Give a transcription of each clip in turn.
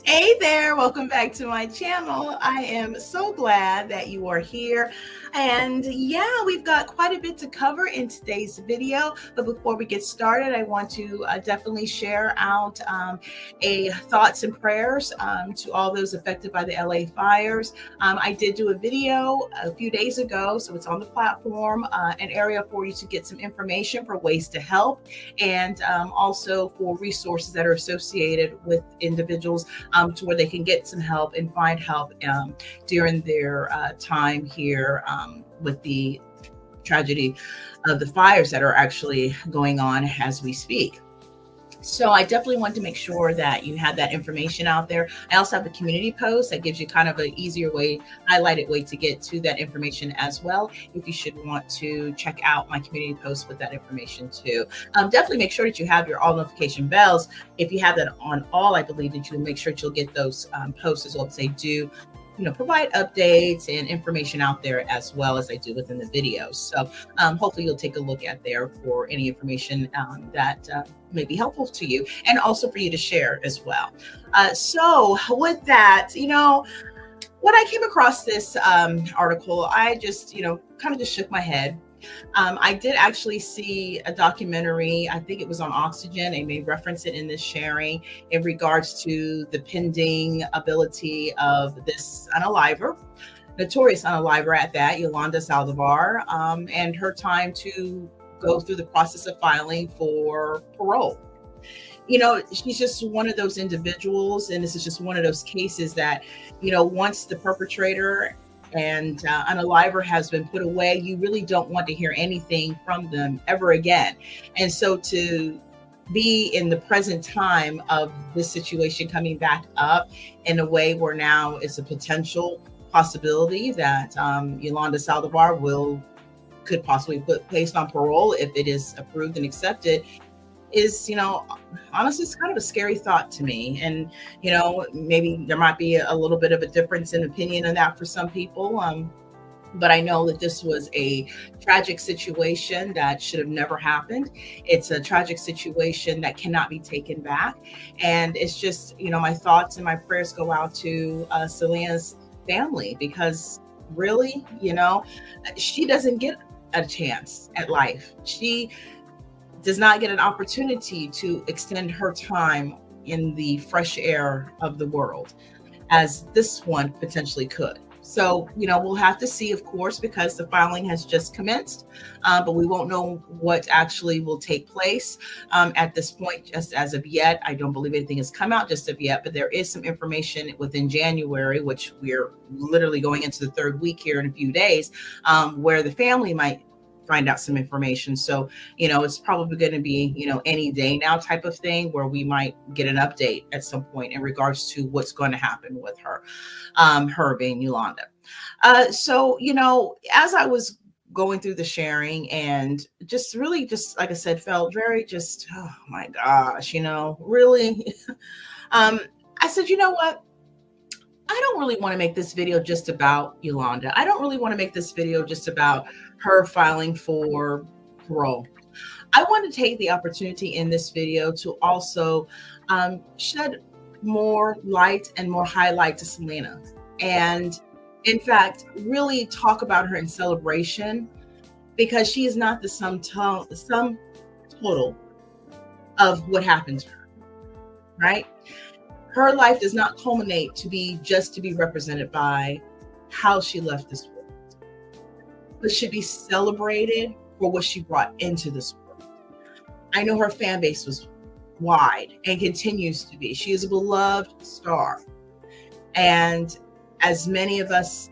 Hey there, welcome back to my channel. I am so glad that you are here. And yeah, we've got quite a bit to cover in today's video. But before we get started, I want to definitely share out a thoughts and prayers to all those affected by the LA fires. I did do a video a few days ago, so it's on the platform, an area for you to get some information for ways to help and also for resources that are associated with individuals to where they can get some help and find help during their time here with the tragedy of the fires that are actually going on as we speak. So I definitely want to make sure that you have that information out there. I also have a community post that gives you kind of an easier way, highlighted way to get to that information as well. If you should want to check out my community post with that information too. Definitely make sure that you have your all notification bells. If you have that on all, I believe that you'll make sure that you'll get those posts as well, because they do provide updates and information out there as well as I do within the videos. So hopefully you'll take a look at there for any information that may be helpful to you and also for you to share as well. So with that, when I came across this article, I just, kind of just shook my head. I did actually see a documentary, I think it was on Oxygen. They may reference it in this sharing in regards to the pending ability of this unaliver, notorious unaliver at that, Yolanda Salvidar, and her time to go through the process of filing for parole. She's just one of those individuals, and this is just one of those cases that, once the perpetrator and unaliver has been put away, you really don't want to hear anything from them ever again. And so to be in the present time of this situation coming back up in a way where now it's a potential possibility that Yolanda Salvidar could possibly put placed on parole if it is approved and accepted is, honestly, it's kind of a scary thought to me. And, maybe there might be a little bit of a difference in opinion on that for some people. But I know that this was a tragic situation that should have never happened. It's a tragic situation that cannot be taken back. And it's just, my thoughts and my prayers go out to Selena's family, because really, she doesn't get a chance at life. She does not get an opportunity to extend her time in the fresh air of the world as this one potentially could. So, we'll have to see, of course, because the filing has just commenced, but we won't know what actually will take place at this point, just as of yet. I don't believe anything has come out just of yet, but there is some information within January, which we're literally going into the third week here in a few days, where the family might find out some information. So, it's probably going to be, any day now type of thing where we might get an update at some point in regards to what's going to happen with her, her being Yolanda. So, as I was going through the sharing and just really, just like I said, felt very just, oh my gosh, really, I said, you know what? I don't really want to make this video just about Yolanda. I don't really want to make this video just about her filing for parole. I want to take the opportunity in this video to also shed more light and more highlight to Selena. And in fact, really talk about her in celebration, because she is not the sum total of what happened to her, right? Her life does not culminate to be represented by how she left this world, but should be celebrated for what she brought into this world. I know her fan base was wide and continues to be. She is a beloved star. And as many of us,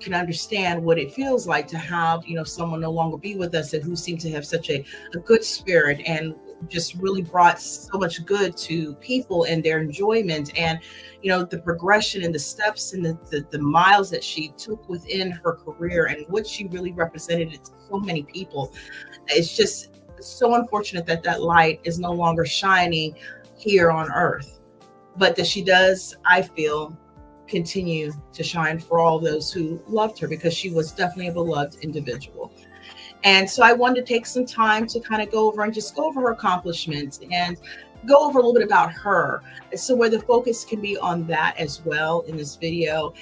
can understand what it feels like to have, someone no longer be with us and who seemed to have such a good spirit and just really brought so much good to people and their enjoyment, and the progression and the steps and the miles that she took within her career and what she really represented to so many people. It's just so unfortunate that that light is no longer shining here on earth, but that she does, I feel, continue to shine for all those who loved her, because she was definitely a beloved individual. And so I wanted to take some time to kind of go over her accomplishments and go over a little bit about her, so where the focus can be on that as well in this video,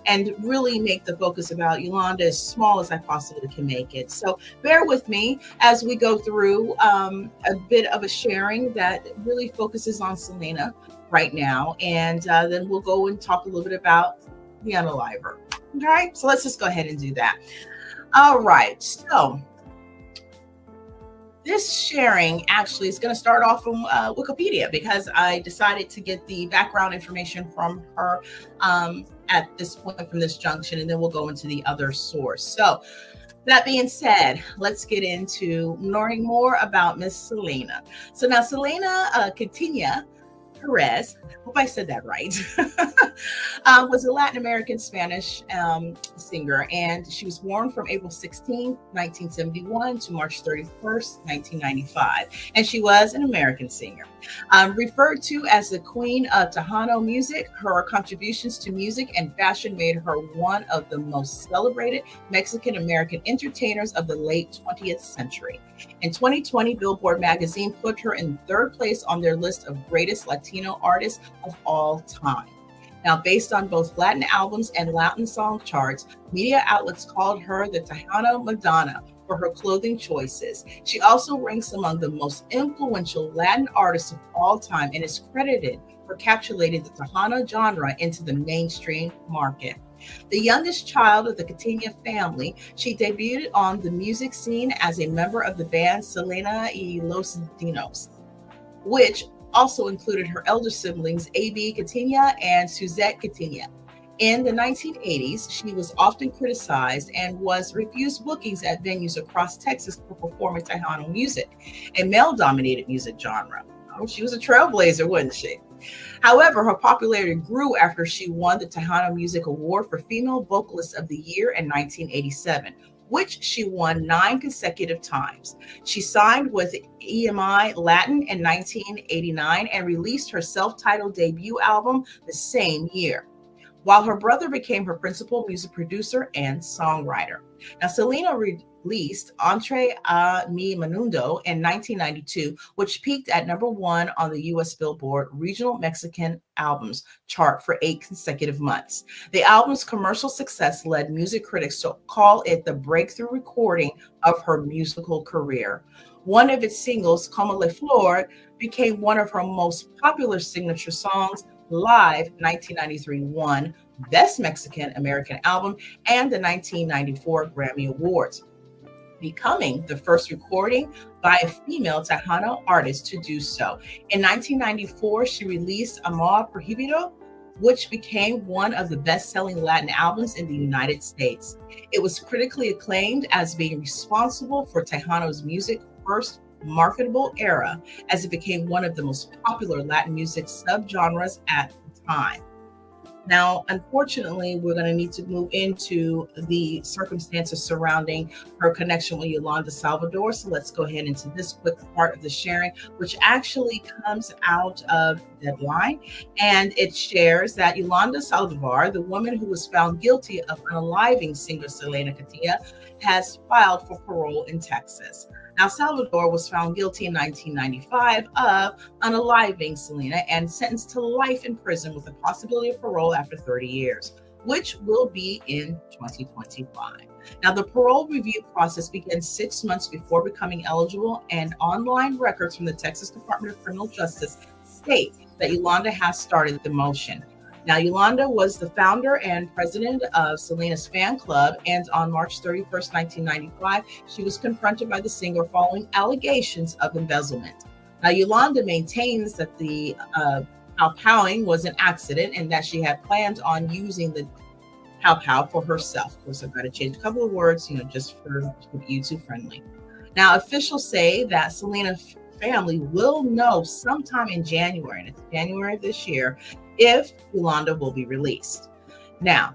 and really make the focus about Yolanda as small as I possibly can make it. So bear with me as we go through a bit of a sharing that really focuses on Selena right now, and then we'll go and talk a little bit about the Unaliver. Okay, so let's just go ahead and do that. All right, so this sharing actually is going to start off from Wikipedia, because I decided to get the background information from her at this point, from this junction, and then we'll go into the other source. So that being said, let's get into learning more about Miss Selena. So now Selena Quintanilla-Perez, hope I said that right, was a Latin American Spanish singer, and she was born from April 16, 1971 to March 31st, 1995, and she was an American singer. Referred to as the Queen of Tejano music, her contributions to music and fashion made her one of the most celebrated Mexican-American entertainers of the late 20th century. In 2020, Billboard magazine put her in third place on their list of greatest Latino artists of all time. Now, based on both Latin albums and Latin song charts, media outlets called her the Tejano Madonna for her clothing choices. She also ranks among the most influential Latin artists of all time and is credited for capitulating the Tejano genre into the mainstream market. The youngest child of the Quintanilla family, she debuted on the music scene as a member of the band Selena y los Dinos, which also included her elder siblings, A.B. Quintanilla and Suzette Quintanilla. In the 1980s, she was often criticized and was refused bookings at venues across Texas for performing Tejano music, a male-dominated music genre. Oh, she was a trailblazer, wasn't she? However, her popularity grew after she won the Tejano Music Award for Female Vocalist of the Year in 1987, which she won 9 consecutive times. She signed with EMI Latin in 1989 and released her self-titled debut album the same year, while her brother became her principal music producer and songwriter. Now, Selena released Entre a Mi Mundo in 1992, which peaked at #1 on the U.S. Billboard Regional Mexican Albums chart for 8 consecutive months. The album's commercial success led music critics to call it the breakthrough recording of her musical career. One of its singles, Como la Flor, became one of her most popular signature songs. Live 1993 won Best Mexican American Album and the 1994 Grammy Awards, becoming the first recording by a female Tejano artist to do so. In 1994, she released Amor Prohibido, which became one of the best-selling Latin albums in the United States. It was critically acclaimed as being responsible for Tejano's music's first marketable era, as it became one of the most popular Latin music subgenres at the time. Now, unfortunately, we're going to need to move into the circumstances surrounding her connection with Yolanda Salvidar. So let's go ahead into this quick part of the sharing, which actually comes out of Deadline. And it shares that Yolanda Salvidar, the woman who was found guilty of unaliving singer Selena Quintanilla, has filed for parole in Texas. Now, Salvidar was found guilty in 1995 of unaliving Selena and sentenced to life in prison with the possibility of parole after 30 years, which will be in 2025. Now, the parole review process begins 6 months before becoming eligible, and online records from the Texas Department of Criminal Justice state that Yolanda has started the motion. Now, Yolanda was the founder and president of Selena's fan club, and on March 31st, 1995, she was confronted by the singer following allegations of embezzlement. Now, Yolanda maintains that the pow-powing was an accident and that she had planned on using the pow-pow for herself. Of course, I've got to change a couple of words, just for YouTube friendly. Now, officials say that Selena's family will know sometime in January, and it's January of this year, if Yolanda will be released. Now,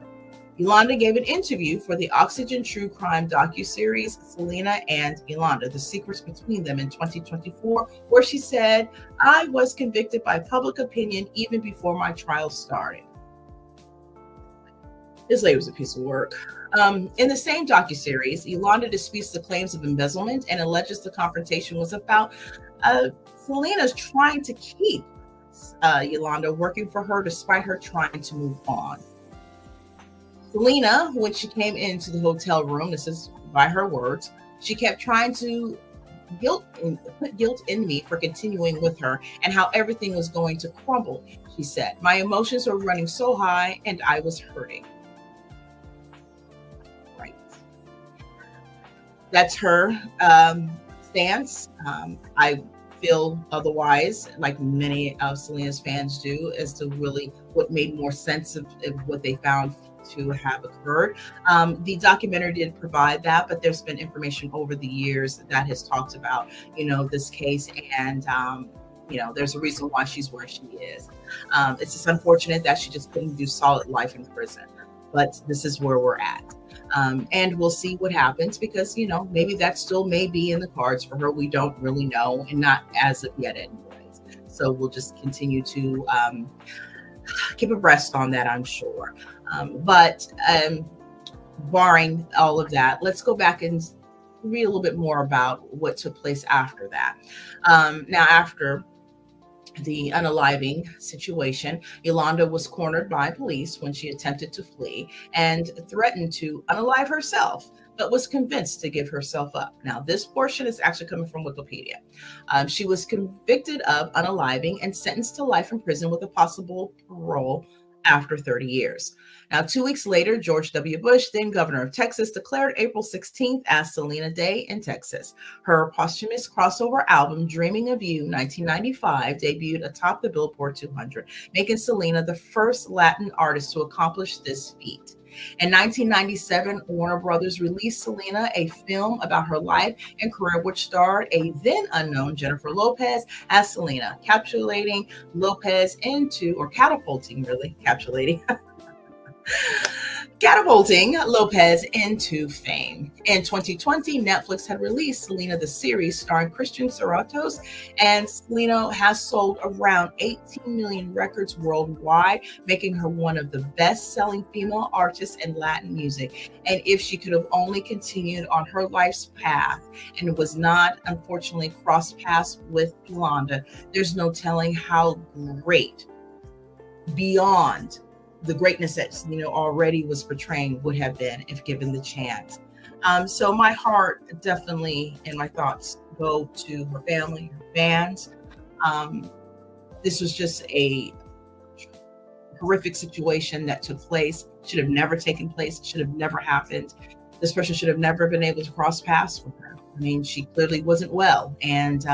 Yolanda gave an interview for the Oxygen True Crime docuseries Selena and Yolanda, The Secrets Between Them, in 2024, where she said, "I was convicted by public opinion even before my trial started." This lady was a piece of work. In the same docuseries, Yolanda disputes the claims of embezzlement and alleges the confrontation was about Uh, Selena's trying to keep Yolanda working for her despite her trying to move on. Selena, when she came into the hotel room, this is by her words, she kept trying to put guilt in me for continuing with her and how everything was going to crumble. She said, my emotions were running so high and I was hurting. Right. That's her stance. I feel otherwise, like many of Selena's fans do, as to really what made more sense of what they found to have occurred. The documentary did provide that, but there's been information over the years that has talked about, this case, and there's a reason why she's where she is. It's just unfortunate that she just couldn't do solid life in prison, but this is where we're at. And we'll see what happens, because maybe that still may be in the cards for her. We don't really know, and not as of yet anyways. So we'll just continue to keep abreast on that, I'm sure. But barring all of that, let's go back and read a little bit more about what took place after that. Now, after the unaliving situation, Yolanda was cornered by police when she attempted to flee and threatened to unalive herself, but was convinced to give herself up. Now, this portion is actually coming from Wikipedia. She was convicted of unaliving and sentenced to life in prison with a possible parole after 30 years. Now, 2 weeks later, George W. Bush, then governor of Texas, declared April 16th as Selena Day in Texas. Her posthumous crossover album, Dreaming of You, 1995, debuted atop the Billboard 200, making Selena the first Latin artist to accomplish this feat. In 1997, Warner Brothers released Selena, a film about her life and career, which starred a then unknown Jennifer Lopez as Selena, catapulting Lopez into fame. In 2020, Netflix had released Selena the series starring Christian Serratos, and Selena has sold around 18 million records worldwide, making her one of the best-selling female artists in Latin music. And if she could have only continued on her life's path and was not, unfortunately, crossed paths with Yolanda, there's no telling how great, beyond the greatness that Selena already was portraying, would have been if given the chance. So my heart definitely and my thoughts go to her family, her fans. This was just a horrific situation that took place. Should have never taken place. Should have never happened. This person should have never been able to cross paths with her. I mean, she clearly wasn't well, and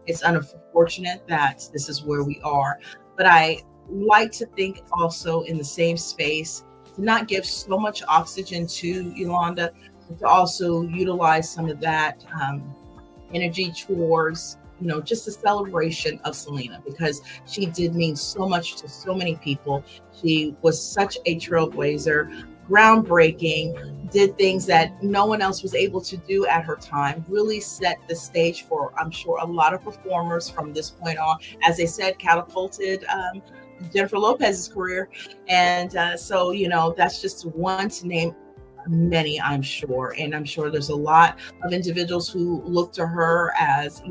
it's unfortunate that this is where we are. But I like to think also in the same space to not give so much oxygen to Yolanda, but to also utilize some of that energy towards, just a celebration of Selena, because she did mean so much to so many people. She was such a trailblazer, groundbreaking, did things that no one else was able to do at her time, really set the stage for, I'm sure, a lot of performers from this point on. As I said, catapulted Jennifer Lopez's career. And so, that's just one to name many, I'm sure. And I'm sure there's a lot of individuals who look to her as,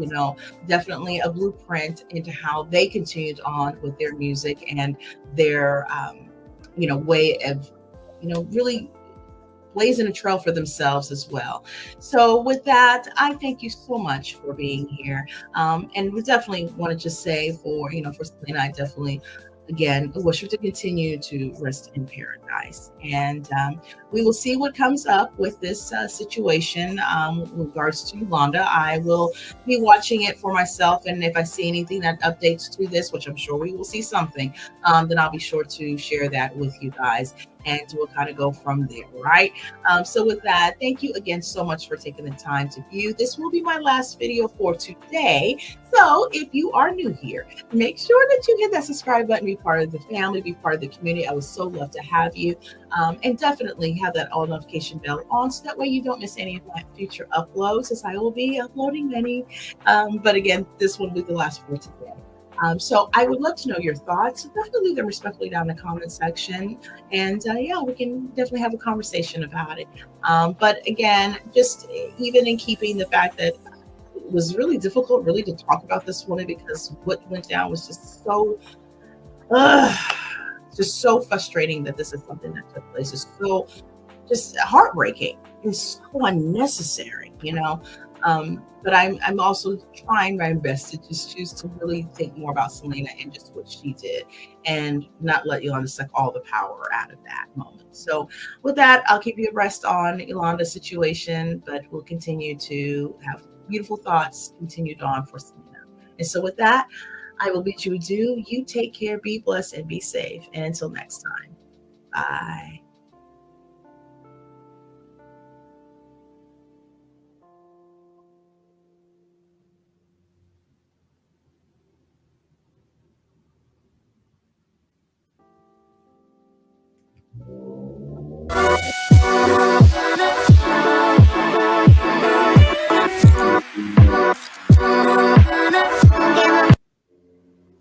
definitely a blueprint into how they continued on with their music and their, way of, really blazing a trail for themselves as well. So with that, I thank you so much for being here. And we definitely want to just say for Selena, I definitely, again, wish her to continue to rest in paradise. And we will see what comes up with this situation with regards to Yolanda. I will be watching it for myself. And if I see anything that updates to this, which I'm sure we will see something, then I'll be sure to share that with you guys. And we'll kind of go from there, right? So with that, thank you again so much for taking the time to view. This will be my last video for today. So if you are new here, make sure that you hit that subscribe button, be part of the family, be part of the community. I would so love to have you. And definitely have that all notification bell on, so that way you don't miss any of my future uploads, as I will be uploading many. But again, this one will be the last for today. So I would love to know your thoughts. Definitely leave them respectfully down in the comment section. And we can definitely have a conversation about it. But again, just even in keeping the fact that was really difficult really to talk about this woman because what went down was uh, just so frustrating that this is something that took place. It's so just heartbreaking. It's so unnecessary, you know. But I'm also trying my best to just choose to really think more about Selena and just what she did, and not let Yolanda suck all the power out of that moment. So, with that, I'll keep you abreast on Yolanda's situation, but we'll continue to have beautiful thoughts continued on for Selena. And so, with that, I will bid you adieu. You take care, be blessed, and be safe. And until next time, bye.